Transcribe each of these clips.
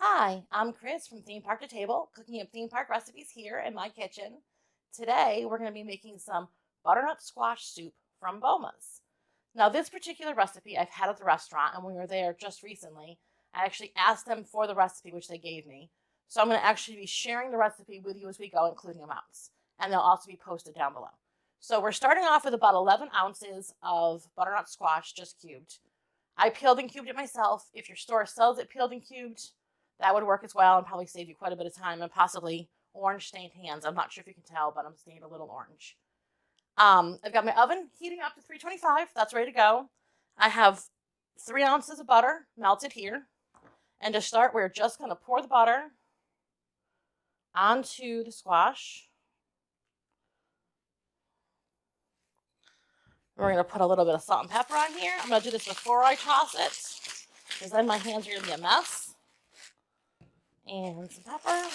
Hi, I'm Kris from Theme Park to Table, cooking up theme park recipes here in my kitchen. Today, we're going to be making some butternut squash soup from Boma's. Now, this particular recipe I've had at the restaurant, and when we were there just recently, I actually asked them for the recipe, which they gave me. So I'm going to actually be sharing the recipe with you as we go, including amounts, and they'll also be posted down below. So we're starting off with about 11 ounces of butternut squash, just cubed. I peeled and cubed it myself. If your store sells it peeled and cubed, that would work as well and probably save you quite a bit of time and possibly orange stained hands. I'm not sure if you can tell, but I'm stained a little orange. I've got my oven heating up to 325. That's ready to go. I have 3 ounces of butter melted here. And to start, we're just going to pour the butter onto the squash. We're going to put a little bit of salt and pepper on here. I'm going to do this before I toss it, because then my hands are going to be a mess. And some pepper.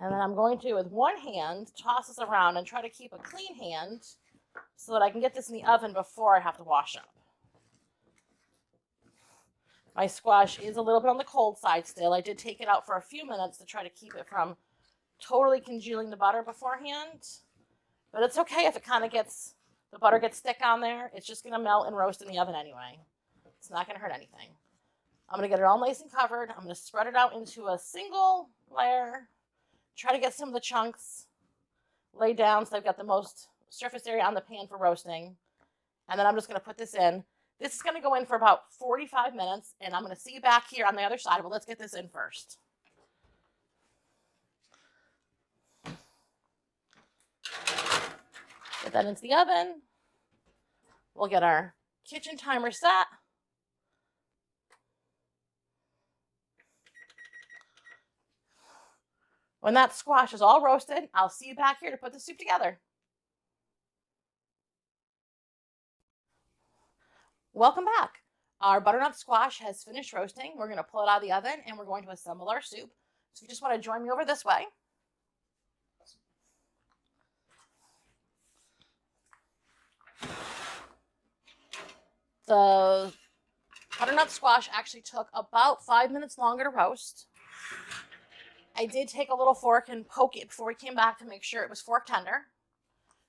And then I'm going to, with one hand, toss this around and try to keep a clean hand so that I can get this in the oven before I have to wash up. My squash is a little bit on the cold side still. I did take it out for a few minutes to try to keep it from totally congealing the butter beforehand. But it's okay if it kind of gets, the butter gets thick on there. It's just going to melt and roast in the oven anyway. It's not going to hurt anything. I'm going to get it all nice and covered. I'm going to spread it out into a single layer. Try to get some of the chunks laid down so I've got the most surface area on the pan for roasting. And then I'm just going to put this in. This is going to go in for about 45 minutes, and I'm going to see you back here on the other side. But let's get this in first. Get that into the oven. We'll get our kitchen timer set. When that squash is all roasted, I'll see you back here to put the soup together. Welcome back. Our butternut squash has finished roasting. We're going to pull it out of the oven and we're going to assemble our soup. So if you just want to join me over this way. The butternut squash actually took about 5 minutes longer to roast. I did take a little fork and poke it before we came back to make sure it was fork tender.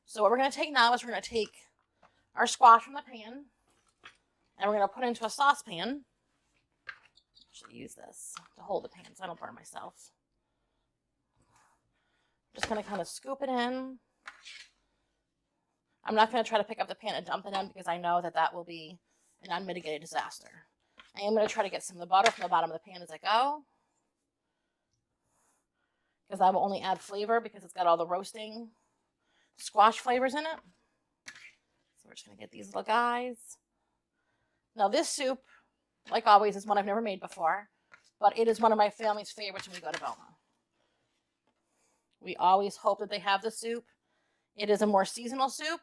So what we're going to take now is we're going to take our squash from the pan and we're going to put it into a saucepan. I should use this to hold the pan so I don't burn myself. Just going to kind of scoop it in. I'm not going to try to pick up the pan and dump it in because I know that that will be an unmitigated disaster. I am going to try to get some of the butter from the bottom of the pan as I go, because I will only add flavor because it's got all the roasting squash flavors in it. So we're just going to get these little guys. Now this soup, like always, is one I've never made before, but it is one of my family's favorites when we go to Boma. We always hope that they have the soup. It is a more seasonal soup,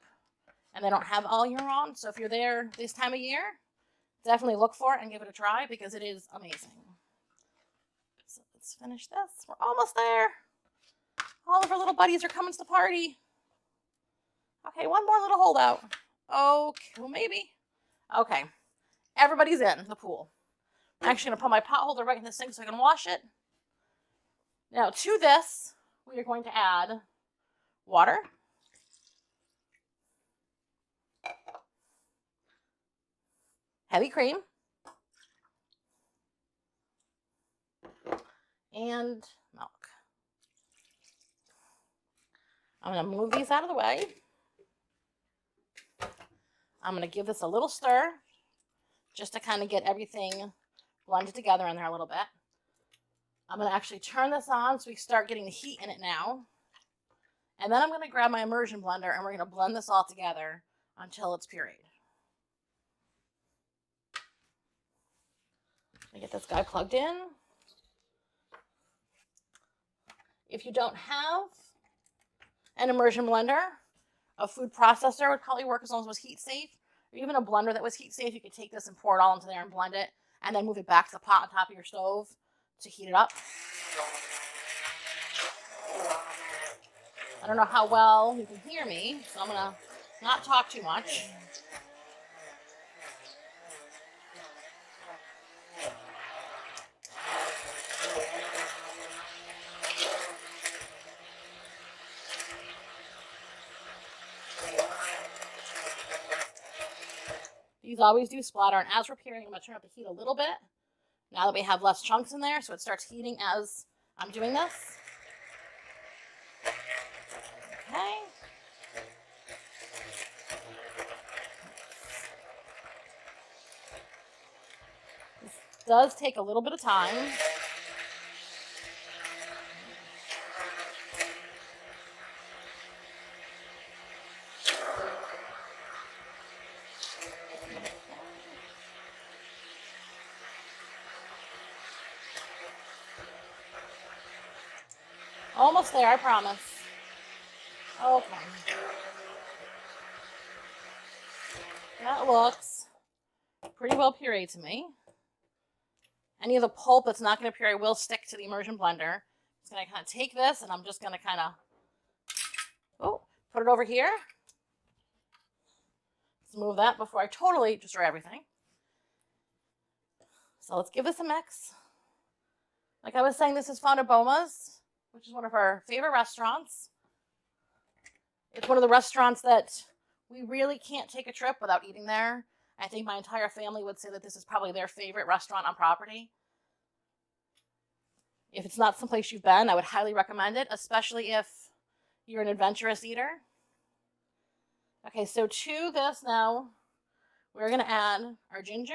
and they don't have all year round. So if you're there this time of year, definitely look for it and give it a try because it is amazing. So let's finish this. We're almost there. All of our little buddies are coming to the party. Okay, one more little holdout. Okay, well maybe. Okay, everybody's in the pool. I'm actually gonna put my pot holder right in the sink so I can wash it. Now to this, we are going to add water. Heavy cream. And milk. I'm going to move these out of the way. I'm going to give this a little stir just to kind of get everything blended together in there a little bit. I'm going to actually turn this on so we start getting the heat in it now. And then I'm going to grab my immersion blender and we're going to blend this all together until it's pureed. I get this guy plugged in. If you don't have an immersion blender, a food processor would probably work as long as it was heat safe. Or even a blender that was heat safe, you could take this and pour it all into there and blend it, and then move it back to the pot on top of your stove to heat it up. I don't know how well you can hear me, so I'm going to not talk too much. These always do splatter, and as we're peering, I'm going to turn up the heat a little bit now that we have less chunks in there, so it starts heating as I'm doing this. Okay. This does take a little bit of time. Almost there, I promise. Okay. That looks pretty well pureed to me. Any of the pulp that's not going to puree will stick to the immersion blender. I'm just going to kind of take this, and I'm just going to kind of put it over here. Let's move that before I totally destroy everything. So let's give this a mix. Like I was saying, this is found at Boma's, which is one of our favorite restaurants. It's one of the restaurants that we really can't take a trip without eating there. I think my entire family would say that this is probably their favorite restaurant on property. If it's not someplace you've been, I would highly recommend it, especially if you're an adventurous eater. Okay, so to this now, we're going to add our ginger,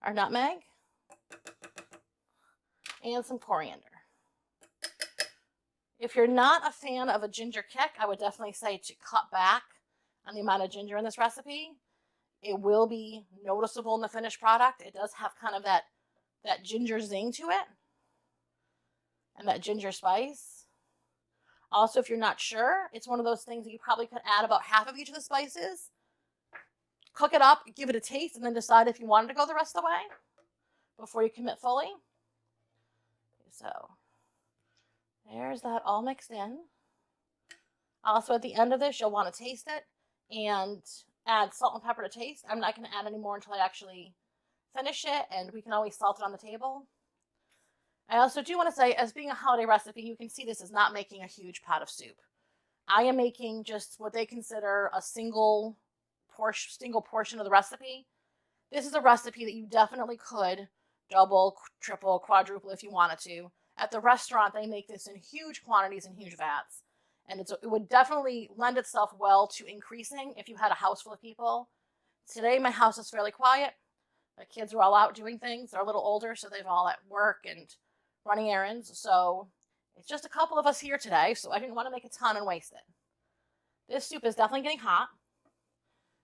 our nutmeg, and some coriander. If you're not a fan of a ginger kick, I would definitely say to cut back on the amount of ginger in this recipe. It will be noticeable in the finished product. It does have kind of that ginger zing to it and that ginger spice. Also, if you're not sure, it's one of those things that you probably could add about half of each of the spices, cook it up, give it a taste, and then decide if you wanted to go the rest of the way before you commit fully. So there's that all mixed in. Also, at the end of this, you'll want to taste it and add salt and pepper to taste. I'm not going to add any more until I actually finish it, and we can always salt it on the table. I also do want to say, as being a holiday recipe, you can see this is not making a huge pot of soup. I am making just what they consider a single portion of the recipe. This is a recipe that you definitely could double, triple, quadruple if you wanted to. At the restaurant, they make this in huge quantities and huge vats. And it would definitely lend itself well to increasing if you had a house full of people. Today, my house is fairly quiet. My kids are all out doing things. They're a little older, so they're all at work and running errands. So it's just a couple of us here today, so I didn't want to make a ton and waste it. This soup is definitely getting hot.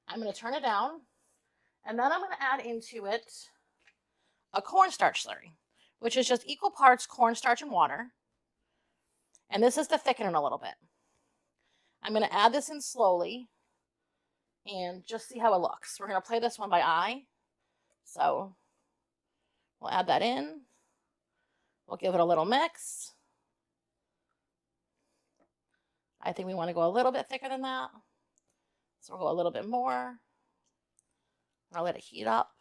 I'm going to turn it down, and then I'm going to add into it a cornstarch slurry, which is just equal parts cornstarch and water. And this is to thicken it a little bit. I'm going to add this in slowly and just see how it looks. We're going to play this one by eye. So we'll add that in. We'll give it a little mix. I think we want to go a little bit thicker than that. So we'll go a little bit more. I'll let it heat up.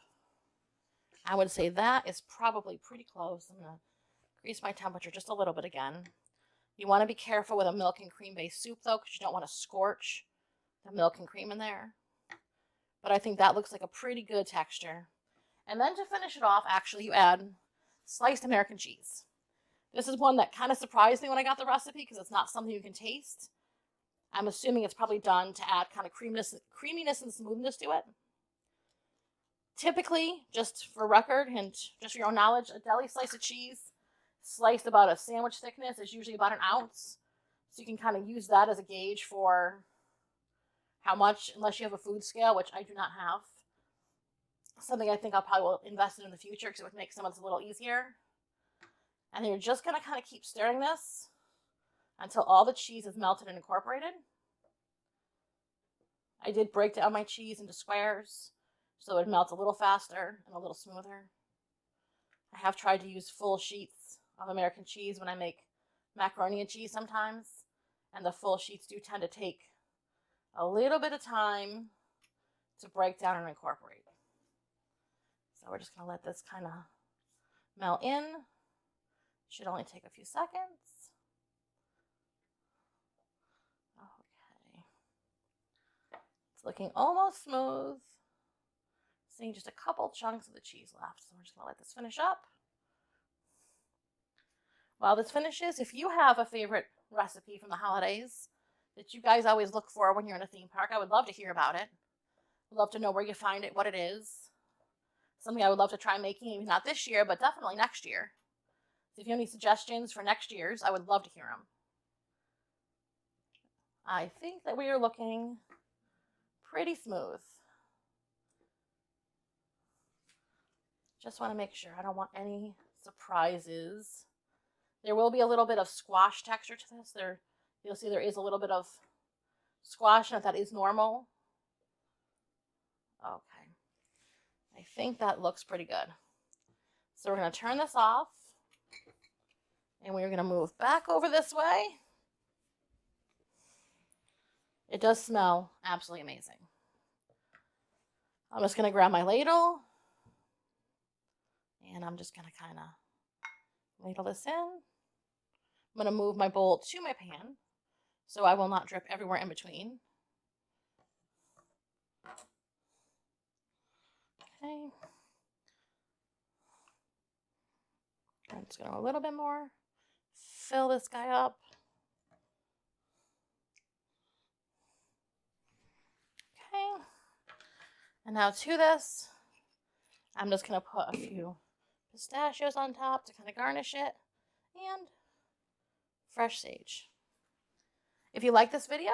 I would say that is probably pretty close. I'm going to increase my temperature just a little bit again. You want to be careful with a milk and cream based soup though, because you don't want to scorch the milk and cream in there. But I think that looks like a pretty good texture. And then to finish it off, actually, you add sliced American cheese. This is one that kind of surprised me when I got the recipe because it's not something you can taste. I'm assuming it's probably done to add kind of creaminess and smoothness to it. Typically, just for record and just for your own knowledge, a deli slice of cheese sliced about a sandwich thickness is usually about 1 ounce. So you can kind of use that as a gauge for how much, unless you have a food scale, which I do not have. Something I think I'll probably will invest in the future because it would make some of this a little easier. And then you're just going to kind of keep stirring this until all the cheese is melted and incorporated. I did break down my cheese into squares so it would melt a little faster and a little smoother. I have tried to use full sheets of American cheese when I make macaroni and cheese sometimes, and the full sheets do tend to take a little bit of time to break down and incorporate. So we're just going to let this kind of melt in. Should only take a few seconds. Okay. looking almost smooth. Seeing just a couple chunks of the cheese left. So we're just going to let this finish up. While this finishes, if you have a favorite recipe from the holidays that you guys always look for when you're in a theme park, I would love to hear about it. I'd love to know where you find it, what it is. Something I would love to try making, maybe not this year, but definitely next year. So if you have any suggestions for next year's, I would love to hear them. I think that we are looking pretty smooth. Just want to make sure I don't want any surprises. There will be a little bit of squash texture to this. You'll see there is a little bit of squash, and if that is normal. Okay. I think that looks pretty good. So we're going to turn this off, and we're going to move back over this way. It does smell absolutely amazing. I'm just going to grab my ladle, and I'm just going to kind of ladle this in. I'm going to move my bowl to my pan so I will not drip everywhere in between. Okay. I'm just going to go a little bit more. Fill this guy up. Okay. And now to this, I'm just going to put a few pistachios on top to kind of garnish it, and fresh sage. If you like this video,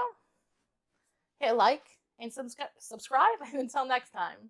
hit like and subscribe, and until next time.